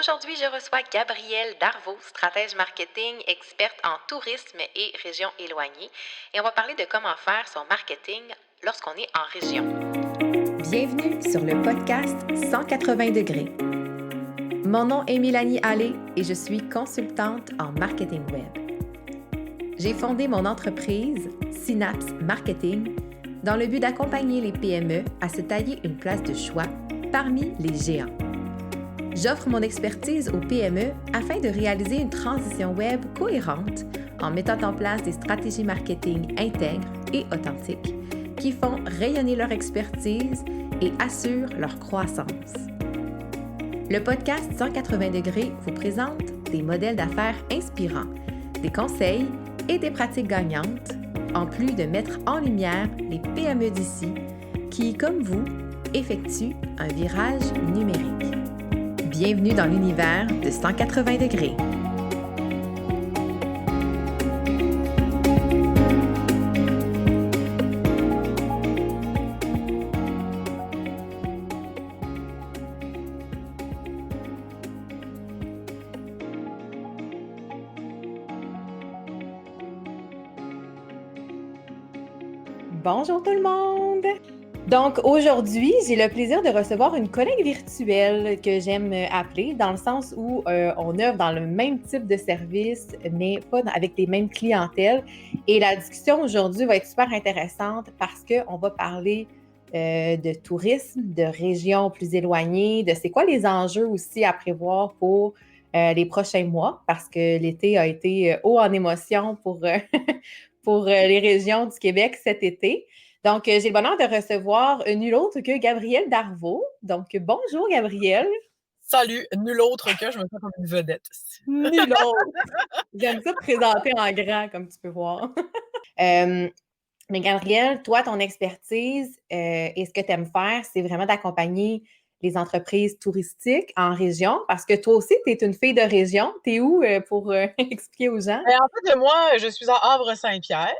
Aujourd'hui, je reçois Gabrielle Darvaux, stratège marketing, experte en tourisme et régions éloignées. Et on va parler de comment faire son marketing lorsqu'on est en région. Bienvenue sur le podcast 180 degrés. Mon nom est Mélanie Allé et je suis consultante en marketing web. J'ai fondé mon entreprise Synapse Marketing dans le but d'accompagner les PME à se tailler une place de choix parmi les géants. J'offre mon expertise aux PME afin de réaliser une transition web cohérente en mettant en place des stratégies marketing intègres et authentiques qui font rayonner leur expertise et assurent leur croissance. Le podcast 180 degrés vous présente des modèles d'affaires inspirants, des conseils et des pratiques gagnantes, en plus de mettre en lumière les PME d'ici qui, comme vous, effectuent un virage numérique. Bienvenue dans l'univers de 180 degrés. Bonjour tout le monde! Donc aujourd'hui, j'ai le plaisir de recevoir une collègue virtuelle que j'aime appeler, dans le sens où on œuvre dans le même type de service, mais pas avec les mêmes clientèles. Et la discussion aujourd'hui va être super intéressante parce qu'on va parler de tourisme, de régions plus éloignées, de c'est quoi les enjeux aussi à prévoir pour les prochains mois, parce que l'été a été haut en émotion pour, pour les régions du Québec cet été. Donc, j'ai le bonheur de recevoir nul autre que Gabrielle Darvaux. Donc, bonjour Gabrielle. Salut, nul autre que je me sens comme une vedette. Nul autre. J'aime ça te présenter en grand, comme tu peux voir. Mais Gabrielle, toi, ton expertise et ce que tu aimes faire, c'est vraiment d'accompagner les entreprises touristiques en région, parce que toi aussi, tu es une fille de région. Tu es où pour expliquer aux gens? En fait, moi, je suis à Havre-Saint-Pierre.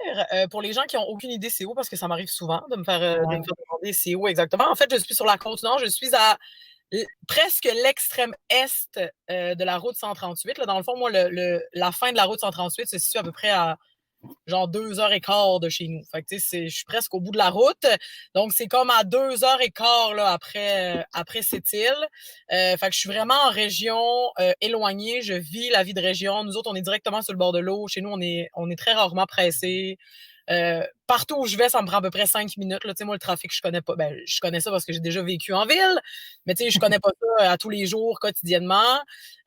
Pour les gens qui n'ont aucune idée c'est où, parce que ça m'arrive souvent de me faire demander c'est où exactement. En fait, je suis sur la Côte-Nord. Je suis à presque l'extrême est de la route 138. Là, dans le fond, moi, la fin de la route 138 se situe à peu près à genre 2h15 de chez nous. Fait que, je suis presque au bout de la route. Donc, c'est comme à 2h15 là, après cette île. Fait que je suis vraiment en région éloignée. Je vis la vie de région. Nous autres, on est directement sur le bord de l'eau. Chez nous, on est très rarement pressés. Partout où je vais, ça me prend à peu près 5 minutes. Là. Moi, le trafic, je connais pas. Ben, je connais ça parce que j'ai déjà vécu en ville, mais je connais pas ça à tous les jours, quotidiennement.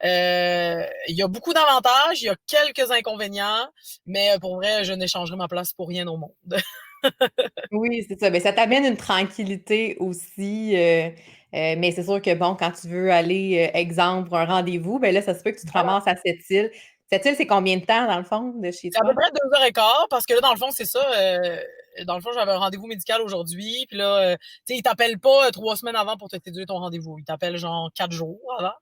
Il y a beaucoup d'avantages, il y a quelques inconvénients, mais pour vrai, je n'échangerai ma place pour rien au monde. Oui, c'est ça. Mais ça t'amène une tranquillité aussi. Mais c'est sûr que, bon, quand tu veux aller, exemple, pour un rendez-vous, ben là, ça se peut que tu te ramasses à cette île. Cette île, c'est combien de temps, dans le fond, de chez C'est à peu toi? près 2h15, parce que là, dans le fond, c'est ça. Dans le fond, j'avais un rendez-vous médical aujourd'hui, puis là, ils t'appellent pas 3 semaines avant pour te déduire ton rendez-vous. Ils t'appellent genre 4 jours avant.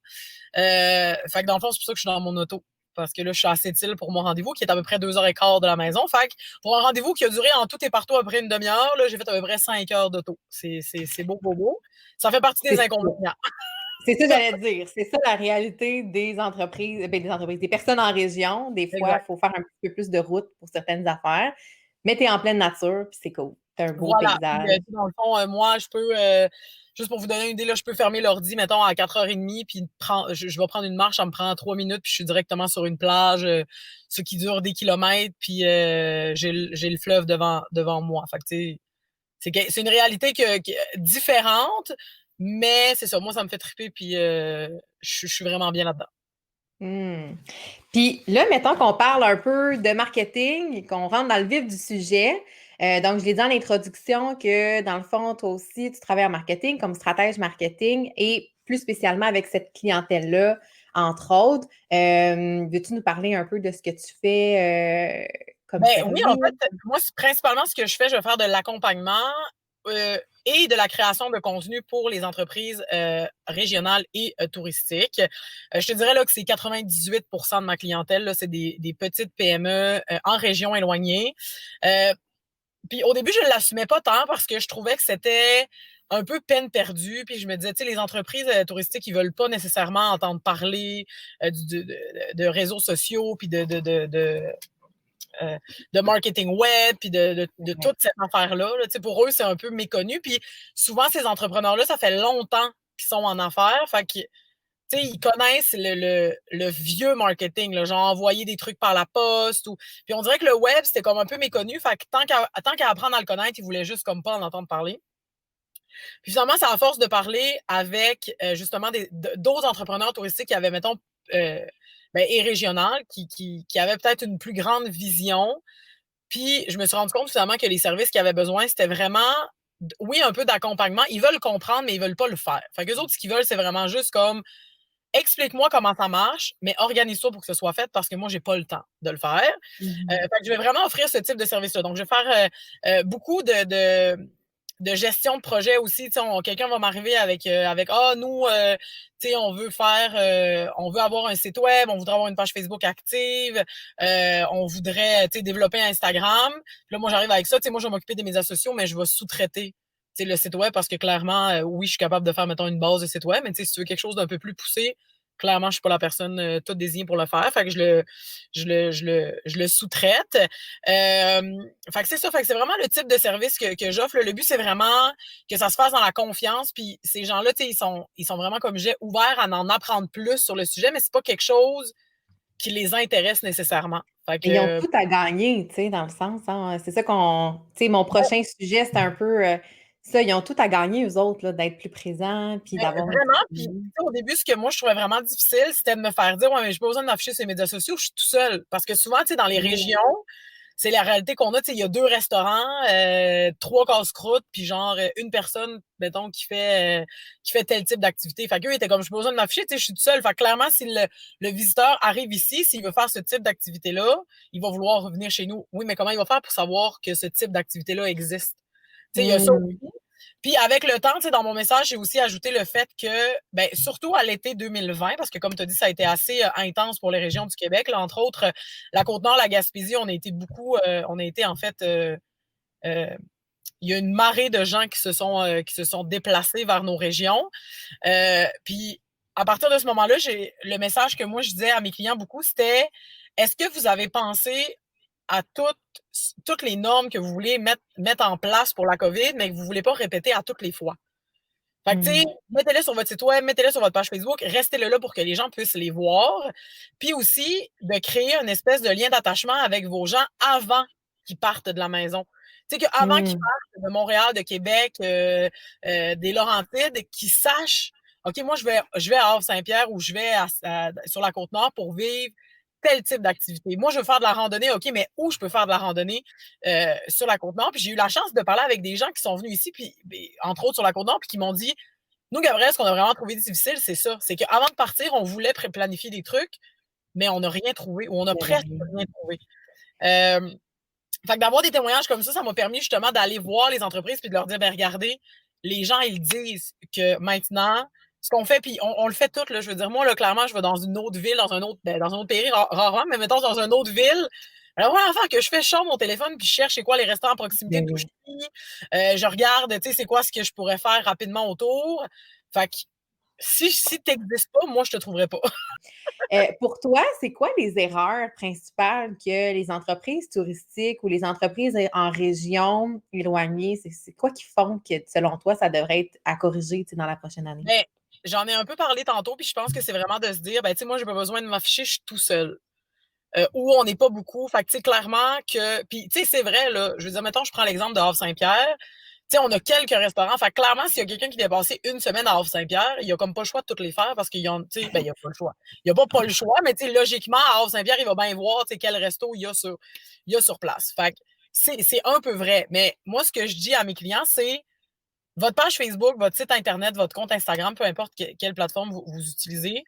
Fait que dans le fond, c'est pour ça que je suis dans mon auto. Parce que là, je suis à Sept-Îles pour mon rendez-vous, qui est à peu près 2h15 de la maison. Fait que pour un rendez-vous qui a duré en tout et partout à peu près une demi-heure, là, j'ai fait à peu près 5 heures d'auto. C'est beau, beau, beau. Ça fait partie des inconvénients. C'est ça que j'allais dire. C'est ça la réalité des entreprises, des personnes en région. Des fois, il Exact. faut faire un petit peu plus de route pour certaines affaires. Mais tu es en pleine nature, puis c'est cool. Tu as un beau Voilà. Puis, paysage. dans le fond, moi, je peux, juste pour vous donner une idée, là, je peux fermer l'ordi, mettons, à 4h30, puis je vais prendre une marche, ça me prend 3 minutes, puis je suis directement sur une plage, ce qui dure des kilomètres, puis j'ai le fleuve devant moi. Fait que, c'est une réalité qui est différente, mais c'est ça, moi, ça me fait triper, puis je suis vraiment bien là-dedans. Hmm. Puis là, mettons qu'on parle un peu de marketing et qu'on rentre dans le vif du sujet. Donc, je l'ai dit en introduction que, dans le fond, toi aussi, tu travailles en marketing comme stratège marketing et plus spécialement avec cette clientèle-là, entre autres. Veux-tu nous parler un peu de ce que tu fais comme Ben oui, en service? fait, moi, principalement, ce que je fais, je vais faire de l'accompagnement et de la création de contenu pour les entreprises régionales et touristiques. Je te dirais là, que c'est 98% de ma clientèle, là, c'est des petites PME en région éloignée. Puis au début, je ne l'assumais pas tant parce que je trouvais que c'était un peu peine perdue. Puis je me disais, tu sais, les entreprises touristiques, ils veulent pas nécessairement entendre parler de réseaux sociaux, puis de marketing web, puis de toute cette affaire-là. Là. Pour eux, c'est un peu méconnu. Puis souvent, ces entrepreneurs-là, ça fait longtemps qu'ils sont en affaires. Fait que, ils connaissent le vieux marketing, là, genre envoyer des trucs par la poste. Puis on dirait que le web, c'était comme un peu méconnu. Fait que tant qu'à apprendre à le connaître, ils voulaient juste comme pas en entendre parler. Puis finalement, c'est à force de parler avec justement d'autres entrepreneurs touristiques qui avaient, mettons, et régionales, qui avaient peut-être une plus grande vision. Puis je me suis rendu compte finalement que les services qu'ils avaient besoin, c'était vraiment, oui, un peu d'accompagnement. Ils veulent comprendre, mais ils veulent pas le faire. Fait qu'eux autres, ce qu'ils veulent, c'est vraiment juste comme explique-moi comment ça marche, mais organise-toi pour que ce soit fait parce que moi, j'ai pas le temps de le faire. Fait que je vais vraiment offrir ce type de service-là. Donc, je vais faire beaucoup de gestion de projet aussi. Quelqu'un va m'arriver avec nous, on veut avoir un site web, on voudrait avoir une page Facebook active, on voudrait développer Instagram. Puis là, moi, j'arrive avec ça. Moi, je vais m'occuper des médias sociaux, mais je vais sous-traiter le site web parce que clairement, oui, je suis capable de faire, mettons, une base de site web, mais si tu veux quelque chose d'un peu plus poussé, clairement, je suis pas la personne toute désignée pour le faire. Fait que je le sous-traite. Fait que c'est ça. Fait que c'est vraiment le type de service que j'offre. Le but, c'est vraiment que ça se fasse dans la confiance. Puis ces gens-là, ils sont vraiment, comme je disais, ouverts à en apprendre plus sur le sujet, mais c'est pas quelque chose qui les intéresse nécessairement. Fait que, ils ont tout à gagner, dans le sens. Hein, c'est ça mon prochain sujet, c'est un peu ça. Ils ont tout à gagner, eux autres, là, d'être plus présents, puis d'avoir vraiment. Puis au début, ce que moi, je trouvais vraiment difficile, c'était de me faire dire, ouais, mais j'ai pas besoin de m'afficher sur les médias sociaux, je suis tout seul. Parce que souvent, dans les régions, c'est la réalité qu'on a. Il y a 2 restaurants, 3 casse-croûtes, puis genre une personne, mettons, qui fait tel type d'activité. Fait qu'eux, ils étaient comme, j'ai pas besoin de m'afficher, je suis tout seul. Fait que clairement, si le visiteur arrive ici, s'il veut faire ce type d'activité-là, il va vouloir revenir chez nous. Oui, mais comment il va faire pour savoir que ce type d'activité-là existe? Il y a ça aussi. Puis avec le temps, dans mon message, j'ai aussi ajouté le fait que, surtout à l'été 2020, parce que comme tu as dit, ça a été assez intense pour les régions du Québec. Là, entre autres, la Côte-Nord, la Gaspésie, on a été en fait, il y a une marée de gens qui se sont déplacés vers nos régions. Puis à partir de ce moment-là, le message que moi je disais à mes clients beaucoup, c'était est-ce que vous avez pensé à toutes les normes que vous voulez mettre en place pour la COVID, mais que vous ne voulez pas répéter à toutes les fois? Fait que, tu sais, mettez-les sur votre site web, mettez-les sur votre page Facebook, restez-le là pour que les gens puissent les voir. Puis aussi, de créer une espèce de lien d'attachement avec vos gens avant qu'ils partent de la maison. Tu sais, qu'avant qu'ils partent de Montréal, de Québec, des Laurentides, qu'ils sachent, OK, moi, je vais à Havre-Saint-Pierre ou je vais sur la Côte-Nord pour vivre tel type d'activité. Moi, je veux faire de la randonnée, OK, mais où je peux faire de la randonnée sur la Côte-Nord? Puis j'ai eu la chance de parler avec des gens qui sont venus ici, puis entre autres sur la Côte-Nord, puis qui m'ont dit, nous, Gabriel, ce qu'on a vraiment trouvé difficile, c'est ça. C'est qu'avant de partir, on voulait planifier des trucs, mais on n'a rien trouvé, ou on a presque rien trouvé. Fait que d'avoir des témoignages comme ça m'a permis justement d'aller voir les entreprises puis de leur dire, regardez, les gens, ils disent que maintenant, ce qu'on fait, puis on le fait tout, là, je veux dire, moi, là, clairement, je vais dans une autre ville, dans un autre pays, rarement, mais mettons dans une autre ville. Alors, voilà, enfin, que je fais, je sors mon téléphone, puis je cherche c'est quoi les restaurants à proximité d'où je suis. Je regarde, tu sais, c'est quoi ce que je pourrais faire rapidement autour. Fait que si t'existes pas, moi, je te trouverais pas. Pour toi, c'est quoi les erreurs principales que les entreprises touristiques ou les entreprises en région éloignée, c'est quoi qui font que, selon toi, ça devrait être à corriger dans la prochaine année? J'en ai un peu parlé tantôt, puis je pense que c'est vraiment de se dire, tu sais, moi, j'ai pas besoin de m'afficher, je suis tout seul. Où on n'est pas beaucoup. Fait que, tu sais, clairement que... Puis, tu sais, c'est vrai, là, je veux dire, mettons, je prends l'exemple de Havre-Saint-Pierre. Tu sais, on a quelques restaurants. Fait que clairement, s'il y a quelqu'un qui vient passer une semaine à Havre-Saint-Pierre, il a comme pas le choix de toutes les faire parce qu'il y a, tu sais, il y a pas le choix. Il y a pas le choix, mais tu sais, logiquement, à Havre-Saint-Pierre, il va bien voir, tu sais, quel resto il y a sur place. Fait que c'est un peu vrai. Mais moi, ce que je dis à mes clients, c'est votre page Facebook, votre site Internet, votre compte Instagram, peu importe quelle plateforme vous utilisez,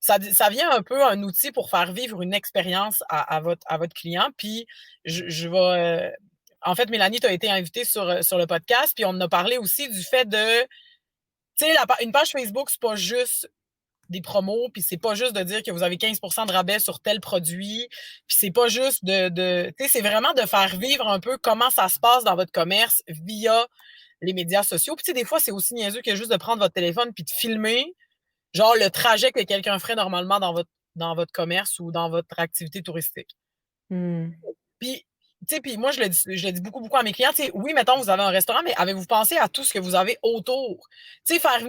ça vient un peu un outil pour faire vivre une expérience à votre client. Puis, je vais... en fait, Mélanie, tu as été invitée sur le podcast, puis on a parlé aussi du fait de... Tu sais, une page Facebook, c'est pas juste des promos, puis c'est pas juste de dire que vous avez 15% de rabais sur tel produit, puis c'est pas juste tu sais, c'est vraiment de faire vivre un peu comment ça se passe dans votre commerce via les médias sociaux. Puis, tu sais, des fois, c'est aussi niaiseux que juste de prendre votre téléphone puis de filmer, genre, le trajet que quelqu'un ferait normalement dans votre commerce ou dans votre activité touristique. Hmm. Puis, tu sais, puis moi, je le dis beaucoup, beaucoup à mes clients. Tu sais, oui, mettons, vous avez un restaurant, mais avez-vous pensé à tout ce que vous avez autour? Tu sais, faire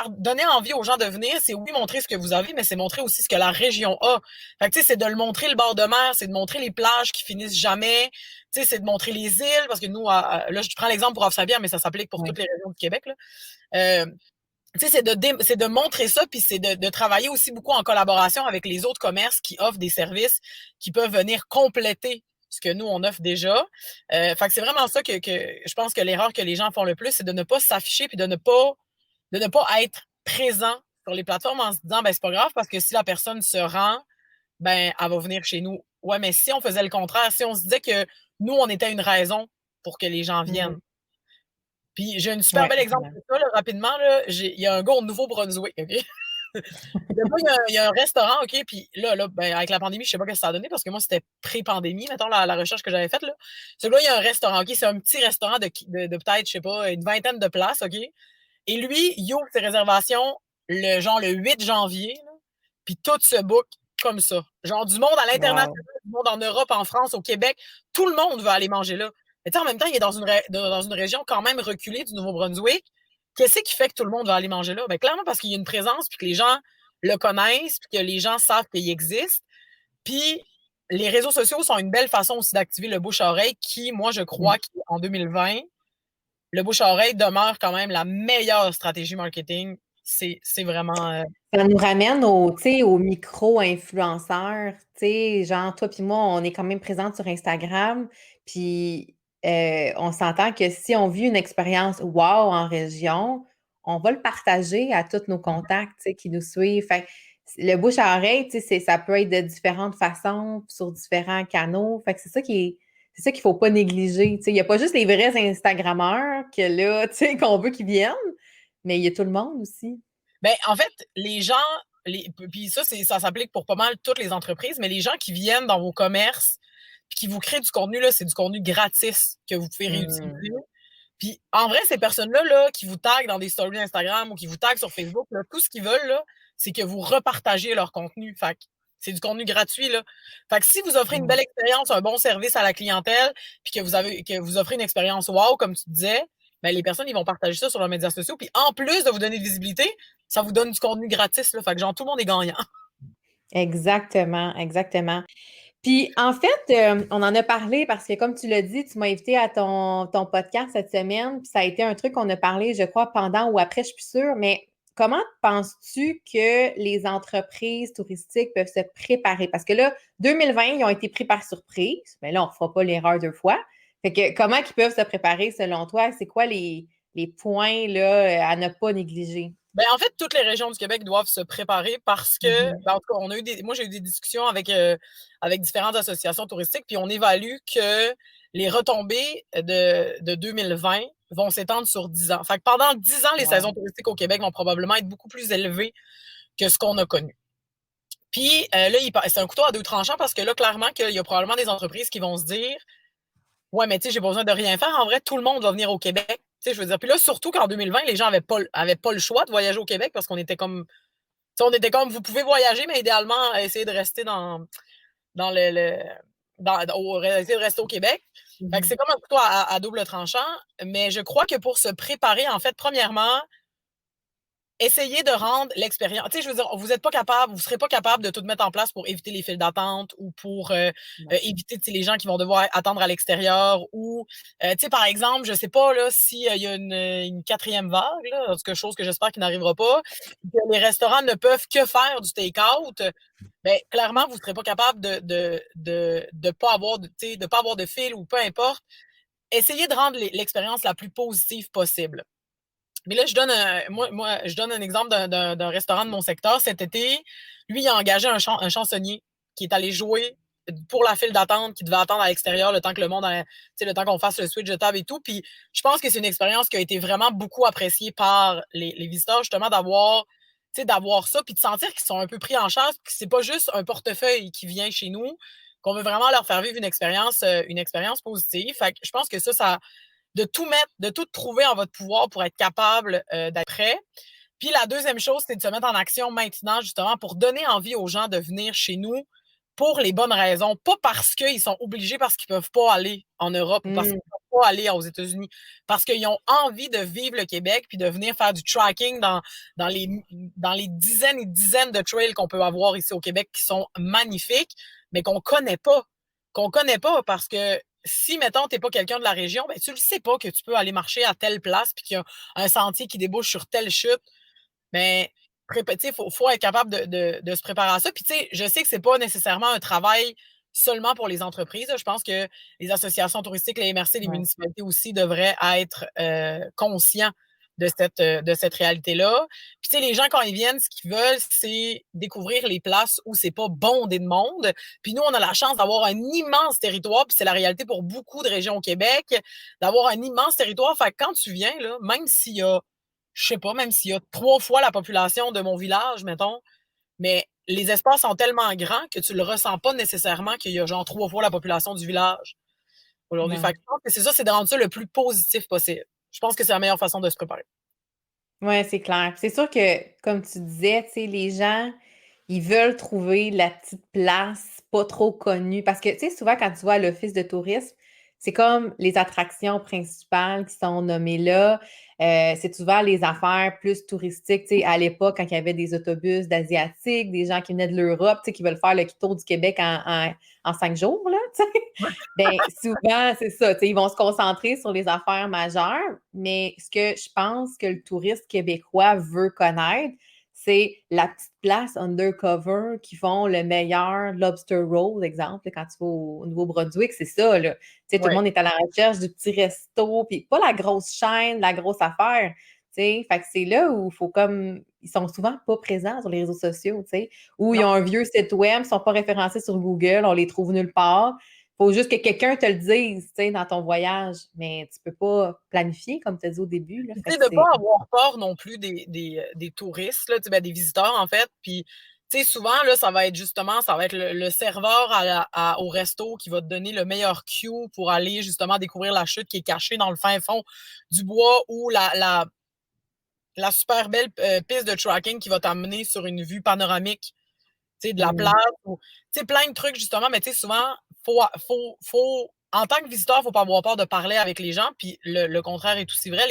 donner envie aux gens de venir, c'est oui, montrer ce que vous avez, mais c'est montrer aussi ce que la région a. Fait que, tu sais, c'est de le montrer le bord de mer, c'est de montrer les plages qui finissent jamais. Tu sais, c'est de montrer les îles, parce que nous, là, je prends l'exemple pour Havre-Saint-Pierre, mais ça s'applique pour toutes les régions du Québec, là. Tu sais, c'est de montrer ça, puis c'est de travailler aussi beaucoup en collaboration avec les autres commerces qui offrent des services qui peuvent venir compléter ce que nous, on offre déjà. Fait que c'est vraiment ça que je pense que l'erreur que les gens font le plus, c'est de ne pas s'afficher puis de ne pas être présent sur les plateformes en se disant, ben c'est pas grave parce que si la personne se rend, ben elle va venir chez nous. Ouais, mais si on faisait le contraire, si on se disait que nous, on était une raison pour que les gens viennent, puis j'ai un super bel exemple de ça, là, rapidement. Là, il y a un gars au Nouveau-Brunswick, OK? Il y a un restaurant, OK? Puis là, ben, avec la pandémie, je sais pas ce que ça a donné parce que moi, c'était pré-pandémie, mettons, la recherche que j'avais faite. Là. Ce gars, il y a un restaurant, OK? C'est un petit restaurant de peut-être, je sais pas, une vingtaine de places, OK? Et lui, il ouvre ses réservations le 8 janvier, là, puis tout se book comme ça. Genre du monde à l'international, du monde en Europe, en France, au Québec, tout le monde veut aller manger là. Mais tu sais, en même temps, il est dans une région quand même reculée du Nouveau-Brunswick. Qu'est-ce qui fait que tout le monde va aller manger là? Ben, clairement, parce qu'il y a une présence, puis que les gens le connaissent, puis que les gens savent qu'il existe. Puis les réseaux sociaux sont une belle façon aussi d'activer le bouche-à-oreille qui, moi, je crois qu'en 2020, le bouche-à-oreille demeure quand même la meilleure stratégie marketing. C'est vraiment... Ça nous ramène aux micro-influenceurs. Genre, toi puis moi, on est quand même présents sur Instagram. Puis on s'entend que si on vit une expérience wow en région, on va le partager à tous nos contacts qui nous suivent. Fait que le bouche à oreille, ça peut être de différentes façons, sur différents canaux. Fait que c'est ça qu'il ne faut pas négliger. Il n'y a pas juste les vrais Instagrammeurs que là, qu'on veut qu'ils viennent, mais il y a tout le monde aussi. Ben, en fait, les gens, puis ça s'applique pour pas mal toutes les entreprises, mais les gens qui viennent dans vos commerces puis qui vous créent du contenu, là, c'est du contenu gratis que vous pouvez réutiliser. Puis en vrai, ces personnes-là là, qui vous taguent dans des stories Instagram ou qui vous taguent sur Facebook, là, tout ce qu'ils veulent, là, c'est que vous repartagiez leur contenu. Fait que c'est du contenu gratuit. Là. Fait que si vous offrez une belle expérience, un bon service à la clientèle, puis que vous offrez une expérience wow, comme tu disais, ben, les personnes ils vont partager ça sur leurs médias sociaux. Puis en plus de vous donner de visibilité, ça vous donne du contenu gratis. Là. Fait que genre, tout le monde est gagnant. Exactement, exactement. Puis, en fait, on en a parlé parce que, comme tu l'as dit, tu m'as invité à ton podcast cette semaine. Puis, ça a été un truc qu'on a parlé, je crois, pendant ou après, je suis plus sûre. Mais comment penses-tu que les entreprises touristiques peuvent se préparer? Parce que là, 2020, ils ont été pris par surprise. Mais là, on ne fera pas l'erreur deux fois. Fait que, comment ils peuvent se préparer selon toi? C'est quoi les points là, à ne pas négliger? Ben, en fait, toutes les régions du Québec doivent se préparer parce que, ben, en tout cas, moi, j'ai eu des discussions avec différentes associations touristiques, puis on évalue que les retombées de 2020 vont s'étendre sur 10 ans. Fait que pendant 10 ans, les saisons touristiques au Québec vont probablement être beaucoup plus élevées que ce qu'on a connu. Puis là, c'est un couteau à deux tranchants parce que là, clairement, qu'il y a probablement des entreprises qui vont se dire ouais, mais tu sais, j'ai pas besoin de rien faire. En vrai, tout le monde va venir au Québec. Tu sais, je veux dire. Puis là, surtout qu'en 2020, les gens avaient pas le choix de voyager au Québec parce qu'on était comme. Tu sais, on était comme, vous pouvez voyager, mais idéalement, essayer de rester essayer de rester au Québec. Fait que c'est comme un couteau à double tranchant. Mais je crois que pour se préparer, en fait, premièrement, essayez de rendre l'expérience. Tu sais, je veux dire, vous serez pas capable de tout mettre en place pour éviter les files d'attente ou pour éviter les gens qui vont devoir attendre à l'extérieur ou, tu sais, par exemple, je sais pas là s'il y a une quatrième vague, là, quelque chose que j'espère qu'il n'arrivera pas, que les restaurants ne peuvent que faire du take-out. Ben, clairement, vous ne serez pas capable de pas avoir de pas avoir de fil ou peu importe. Essayez de rendre l'expérience la plus positive possible. Mais là, je donne un exemple d'un restaurant de mon secteur. Cet été, lui, il a engagé un chansonnier qui est allé jouer pour la file d'attente, qui devait attendre à l'extérieur le temps que le temps qu'on fasse le switch de table et tout. Puis je pense que c'est une expérience qui a été vraiment beaucoup appréciée par les visiteurs, justement, d'avoir ça, puis de sentir qu'ils sont un peu pris en charge, que c'est pas juste un portefeuille qui vient chez nous, qu'on veut vraiment leur faire vivre une expérience positive. Fait que je pense que ça de tout mettre, de tout trouver en votre pouvoir pour être capable d'être prêt. Puis la deuxième chose, c'est de se mettre en action maintenant, justement, pour donner envie aux gens de venir chez nous pour les bonnes raisons. Pas parce qu'ils sont obligés, parce qu'ils ne peuvent pas aller en Europe ou parce qu'ils ne peuvent pas aller aux États-Unis. Parce qu'ils ont envie de vivre le Québec puis de venir faire du tracking dans les dizaines et dizaines de trails qu'on peut avoir ici au Québec qui sont magnifiques, mais qu'on ne connaît pas. Qu'on ne connaît pas parce que si, mettons, tu n'es pas quelqu'un de la région, ben, tu ne le sais pas que tu peux aller marcher à telle place puis qu'il y a un sentier qui débouche sur telle chute. Mais il faut être capable de se préparer à ça. Puis, tu sais, je sais que c'est pas nécessairement un travail seulement pour les entreprises. Je pense que les associations touristiques, les MRC, les municipalités aussi devraient être conscients de cette réalité-là. Puis, tu sais, les gens, quand ils viennent, ce qu'ils veulent, c'est découvrir les places où c'est pas bondé de monde. Puis, nous, on a la chance d'avoir un immense territoire, puis c'est la réalité pour beaucoup de régions au Québec, d'avoir un immense territoire. Fait que quand tu viens, là, même s'il y a je sais pas, même s'il y a 3 fois la population de mon village, mettons, mais les espaces sont tellement grands que tu le ressens pas nécessairement qu'il y a genre 3 fois la population du village aujourd'hui. Fait que je pense que c'est ça, c'est de rendre ça le plus positif possible. Je pense que c'est la meilleure façon de se préparer. Oui, c'est clair. C'est sûr que, comme tu disais, tu sais, les gens, ils veulent trouver la petite place pas trop connue. Parce que, tu sais, souvent, quand tu vas à l'office de tourisme, c'est comme les attractions principales qui sont nommées là. C'est souvent les affaires plus touristiques. Tu sais, à l'époque, quand il y avait des autobus d'Asiatiques, des gens qui venaient de l'Europe, tu sais, qui veulent faire le tour du Québec en 5 jours, là, tu sais. Bien, souvent, c'est ça. Tu sais, ils vont se concentrer sur les affaires majeures. Mais ce que je pense que le touriste québécois veut connaître, c'est la petite place undercover qui font le meilleur lobster roll, exemple, quand tu vas au Nouveau-Brunswick, c'est ça, là. Tu sais, tout le monde est à la recherche du petit resto, puis pas la grosse chaîne, la grosse affaire, tu sais. Fait que c'est là où il faut comme... Ils sont souvent pas présents sur les réseaux sociaux, tu sais, ou ils ont un vieux site web, ils sont pas référencés sur Google, on les trouve nulle part. Faut juste que quelqu'un te le dise, tu sais, dans ton voyage, mais tu peux pas planifier, comme tu as dit au début, là. Tu sais, de ne pas avoir peur non plus des touristes, là, des visiteurs, en fait. Puis, tu sais, souvent, là, ça va être justement, ça va être le serveur au resto qui va te donner le meilleur cue pour aller justement découvrir la chute qui est cachée dans le fin fond du bois ou la super belle piste de tracking qui va t'amener sur une vue panoramique, tu sais, de la plage. Tu sais, plein de trucs, justement, mais tu sais, souvent, en tant que visiteur, il ne faut pas avoir peur de parler avec les gens. Puis le contraire est aussi vrai.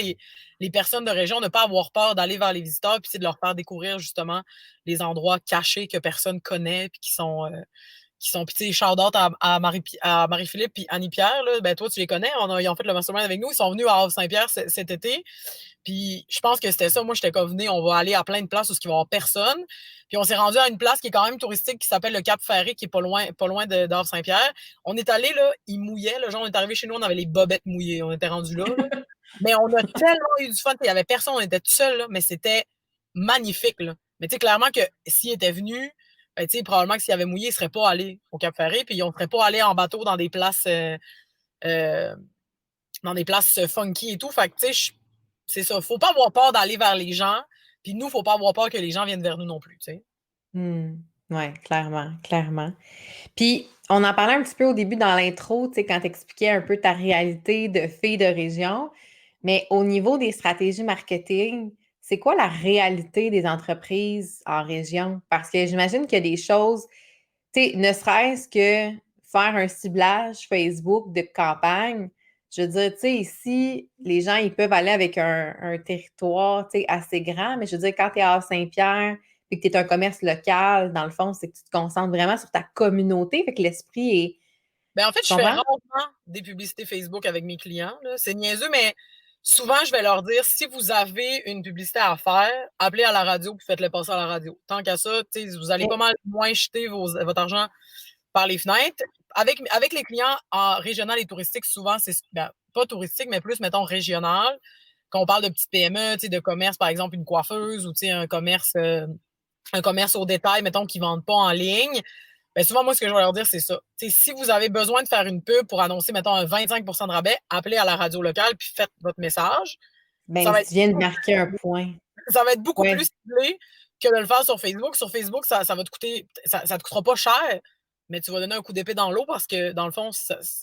Les personnes de région, ne pas avoir peur d'aller vers les visiteurs, puis de leur faire découvrir justement les endroits cachés que personne connaît, puis qui sont, puis tu sais, shout-out à Marie-Philippe puis Annie-Pierre, là, ben toi, tu les connais, ils ont fait le mastermind avec nous, ils sont venus à Havre-Saint-Pierre cet été, puis je pense que c'était ça, moi, j'étais comme venu, on va aller à plein de places où il va y avoir personne, puis on s'est rendu à une place qui est quand même touristique, qui s'appelle le Cap-Ferré, qui est pas loin d'Havre-Saint-Pierre. On est allé, là, il mouillait, là, genre, on est arrivé chez nous, on avait les bobettes mouillées, on était rendu là, là. Mais on a tellement eu du fun, il y avait personne, on était tout seul, là, mais c'était magnifique, là. Mais tu sais, clairement que s'il était venu, ben, probablement que s'il avait mouillé, il ne serait pas allé au Cap-Ferré, puis on ne serait pas allé en bateau dans des places funky et tout. Fait que, c'est ça. Faut pas avoir peur d'aller vers les gens, puis nous, faut pas avoir peur que les gens viennent vers nous non plus, tu sais. Oui, clairement, clairement. Puis, on en parlait un petit peu au début dans l'intro, tu sais, quand tu expliquais un peu ta réalité de fille de région, mais au niveau des stratégies marketing, c'est quoi la réalité des entreprises en région? Parce que j'imagine qu'il y a des choses, tu sais, ne serait-ce que faire un ciblage Facebook de campagne, je veux dire, tu sais, ici, les gens, ils peuvent aller avec un territoire, tu sais, assez grand, mais je veux dire, quand tu es à Saint-Pierre, puis que tu es un commerce local, dans le fond, c'est que tu te concentres vraiment sur ta communauté, fait que l'esprit est... Ben, en fait, je fais rarement des publicités Facebook avec mes clients, là. C'est niaiseux, mais souvent, je vais leur dire, si vous avez une publicité à faire, appelez à la radio puis faites-le passer à la radio. Tant qu'à ça, vous allez pas mal moins jeter votre argent par les fenêtres. Avec les clients en régional et touristique, souvent, c'est pas touristique, mais plus, mettons, régional. Quand on parle de petites PME, de commerce, par exemple, une coiffeuse ou un commerce au détail, mettons, qui ne vendent pas en ligne. Ben souvent, moi, ce que je vais leur dire, c'est ça. T'sais, si vous avez besoin de faire une pub pour annoncer, mettons, un 25 de rabais, appelez à la radio locale puis faites votre message. Ben, tu viens de marquer un point. Ça va être beaucoup plus ciblé que de le faire sur Facebook. Sur Facebook, ça va te coûter, ça te coûtera pas cher, mais tu vas donner un coup d'épée dans l'eau parce que, dans le fond,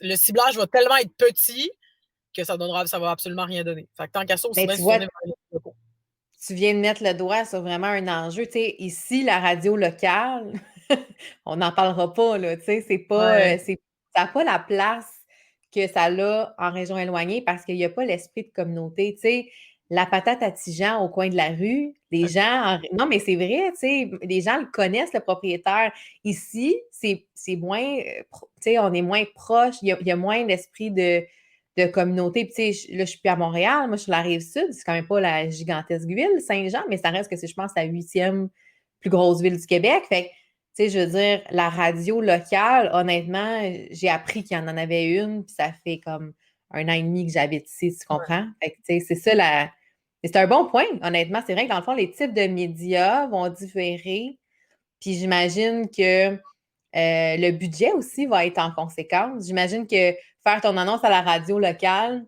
le ciblage va tellement être petit que ça va absolument rien donner. Fait que tant qu'à ça, aussi Mais bien tu se vois, tourner vers les locaux. tu viens de mettre le doigt sur vraiment un enjeu. Tu sais, ici, la radio locale, on n'en parlera pas, là. Tu sais, c'est pas, Ouais. ça n'a pas la place que ça a en région éloignée parce qu'il n'y a pas l'esprit de communauté. Tu sais, la patate à Tijan au coin de la rue, les gens. Non, mais c'est vrai, tu sais, les gens le connaissent, le propriétaire. Ici, c'est moins. Tu sais, on est moins proche, il y a moins d'esprit de communauté. Puis, tu sais, là, je suis plus à Montréal, moi, je suis sur la Rive-Sud. C'est quand même pas la gigantesque ville, Saint-Jean, mais ça reste que c'est, je pense, la 8e plus grosse ville du Québec. Fait que, tu sais, je veux dire, la radio locale, honnêtement, j'ai appris qu'il y en avait une, puis ça fait comme 1 an et demi que j'habite ici, tu comprends? Fait que, tu sais, c'est ça la. C'est un bon point, honnêtement. C'est vrai que dans le fond, les types de médias vont différer. Puis j'imagine que le budget aussi va être en conséquence. J'imagine que faire ton annonce à la radio locale,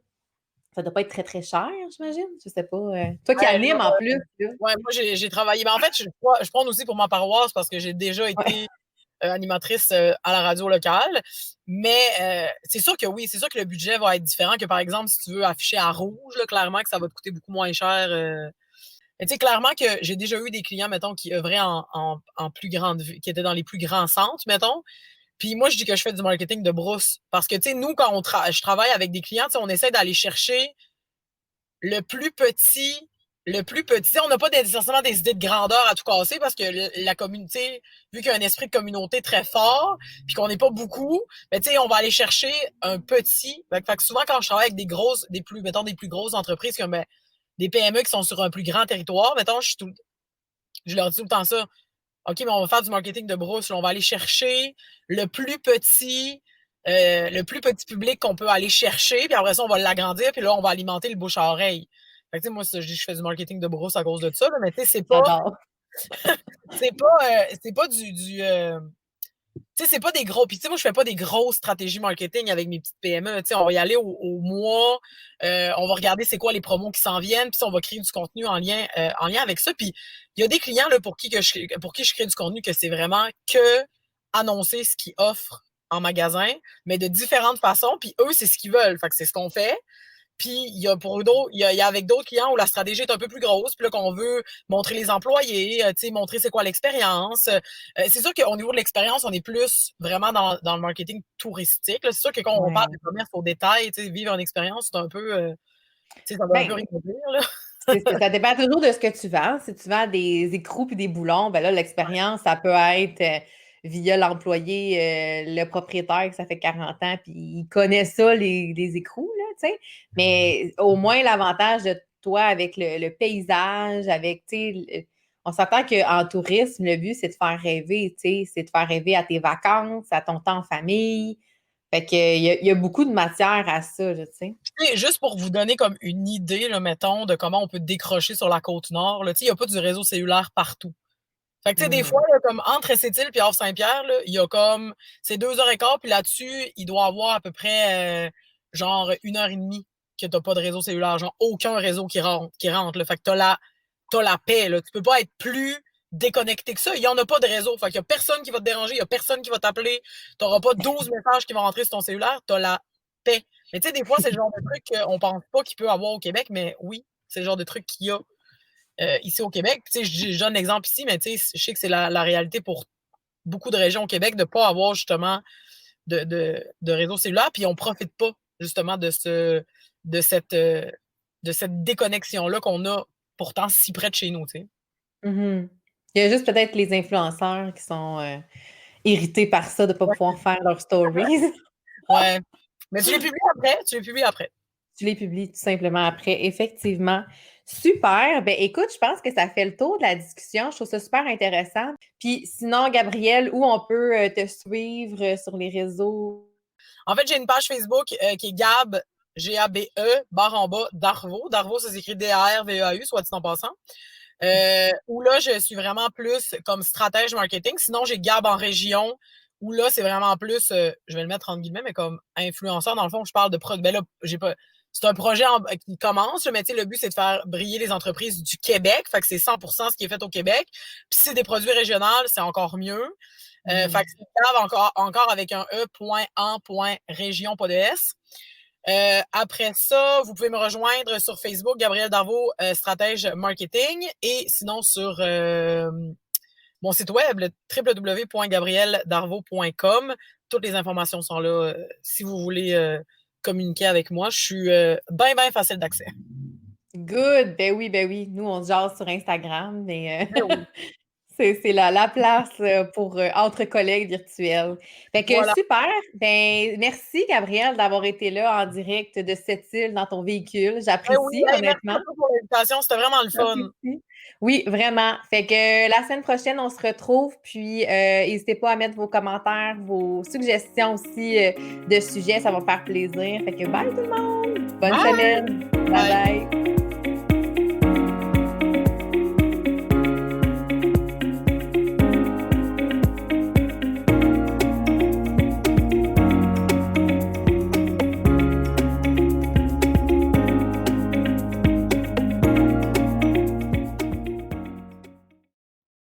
ça doit pas être très, très cher, j'imagine. Je sais pas. Toi qui Ouais, animes en plus, là. ouais, moi, j'ai travaillé. Mais en fait, je prends aussi pour ma paroisse parce que j'ai déjà Ouais. été animatrice à la radio locale. Mais c'est sûr que oui, c'est sûr que le budget va être différent que, par exemple, si tu veux afficher à rouge, là, clairement que ça va te coûter beaucoup moins cher. Mais tu sais, clairement que j'ai déjà eu des clients, mettons, qui œuvraient en plus grande qui étaient dans les plus grands centres, mettons. Puis moi, je dis que je fais du marketing de brousse. Parce que, tu sais, nous, quand je travaille avec des clients, tu sais, on essaie d'aller chercher le plus petit, on n'a pas nécessairement des idées de grandeur à tout casser parce que la communauté, vu qu'il y a un esprit de communauté très fort, puis qu'on n'est pas beaucoup, ben, tu sais, on va aller chercher un petit. Fait que souvent, quand je travaille avec des plus grosses entreprises comme des PME qui sont sur un plus grand territoire, mettons, je leur dis tout le temps ça. OK, mais on va faire du marketing de brousse. Là, on va aller chercher le plus petit, le plus petit public qu'on peut aller chercher, puis après ça, on va l'agrandir, puis là, on va alimenter le bouche à oreille. Fait que, tu sais, moi, je dis que je fais du marketing de brousse à cause de ça, là, mais tu sais, J'adore. c'est pas tu sais, c'est pas des gros. Puis, tu sais, moi, je fais pas des grosses stratégies marketing avec mes petites PME. Tu sais, on va y aller au mois. On va regarder c'est quoi les promos qui s'en viennent. Puis, on va créer du contenu en lien avec ça. Puis, il y a des clients là, pour qui je crée du contenu que c'est vraiment que annoncer ce qu'ils offrent en magasin, mais de différentes façons. Puis, eux, c'est ce qu'ils veulent. Fait que c'est ce qu'on fait. Puis, il y a pour d'autres, il y a avec d'autres clients où la stratégie est un peu plus grosse, puis là, qu'on veut montrer les employés, tu sais, montrer c'est quoi l'expérience. C'est sûr qu'au niveau de l'expérience, on est plus vraiment dans le marketing touristique. C'est sûr que quand on parle de commerce au détail, tu sais, vivre une expérience, c'est un peu, tu sais, ça va un peu rien dire, là. Ça dépend toujours de ce que tu vends. Si tu vends des écrous puis des boulons, ben là, l'expérience, ça peut être via l'employé, le propriétaire que ça fait 40 ans, puis il connaît ça, les écrous, là, tu sais. Mais au moins, l'avantage de toi avec le paysage, avec, tu sais, on s'entend qu'en tourisme, le but, c'est de faire rêver, tu sais, c'est de faire rêver à tes vacances, à ton temps en famille. Fait qu'il y a beaucoup de matière à ça, tu sais. Juste pour vous donner comme une idée, là, mettons, de comment on peut décrocher sur la Côte-Nord, il n'y a pas du réseau cellulaire partout. Fait que, tu sais, des fois, là, comme entre Sept-Îles et Havre-Saint-Pierre, il y a comme, c'est 2h15, puis là-dessus, il doit avoir à peu près, genre, 1h30 que t'as pas de réseau cellulaire, genre, aucun réseau qui rentre, là. Fait que t'as la paix, là. Tu peux pas être plus déconnecté que ça. Il y en a pas de réseau. Fait qu'il y a personne qui va te déranger, il y a personne qui va t'appeler. T'auras pas 12 messages qui vont rentrer sur ton cellulaire. T'as la paix. Mais tu sais, des fois, c'est le genre de truc qu'on pense pas qu'il peut avoir au Québec, mais oui, c'est le genre de truc qu'il y a ici au Québec. Tu sais, je donne l'exemple ici, mais tu sais, je sais que c'est la réalité pour beaucoup de régions au Québec de pas avoir justement de réseau cellulaire, puis on profite pas justement de cette déconnexion-là qu'on a pourtant si près de chez nous, tu sais. Il y a juste peut-être les influenceurs qui sont irrités par ça de ne pas pouvoir faire leurs stories. Ouais. Mais tu les publies après. Tu les publies tout simplement après, effectivement. Super. Ben écoute, je pense que ça fait le tour de la discussion. Je trouve ça super intéressant. Puis sinon, Gabrielle, où on peut te suivre sur les réseaux? En fait, j'ai une page Facebook qui est Gab, G-A-B-E, barre en bas, Darvaux. Darvaux, ça s'écrit D-A-R-V-E-A-U, soit dit en passant. Où là, je suis vraiment plus comme stratège marketing. Sinon, j'ai Gab en région, où là, c'est vraiment plus, je vais le mettre entre guillemets, mais comme influenceur. Dans le fond, je parle de produits. Ben là, c'est un projet qui commence, mais tu sais, le but, c'est de faire briller les entreprises du Québec. Fait que c'est 100% ce qui est fait au Québec. Puis si c'est des produits régionaux, c'est encore mieux. Fait que c'est Gab encore avec un E.en.région, pas de S. Après ça, vous pouvez me rejoindre sur Facebook, Gabrielle Darvaux, stratège marketing, et sinon sur mon site web, le www.gabrielledarvaux.com. Toutes les informations sont là si vous voulez communiquer avec moi. Je suis bien facile d'accès. Good! Ben oui. Nous, on se jase sur Instagram, mais Oui. c'est la place pour entre collègues virtuels. Fait que Voilà. super! Ben merci, Gabrielle, d'avoir été là en direct de cette île dans ton véhicule. J'apprécie, Oui. Hey, merci honnêtement. beaucoup pour l'invitation. C'était vraiment le fun. J'apprécie. Oui, vraiment. Fait que la semaine prochaine, on se retrouve. Puis, n'hésitez pas à mettre vos commentaires, vos suggestions aussi de sujets. Ça va me faire plaisir. Fait que bye tout le monde! Bonne semaine! Bye bye!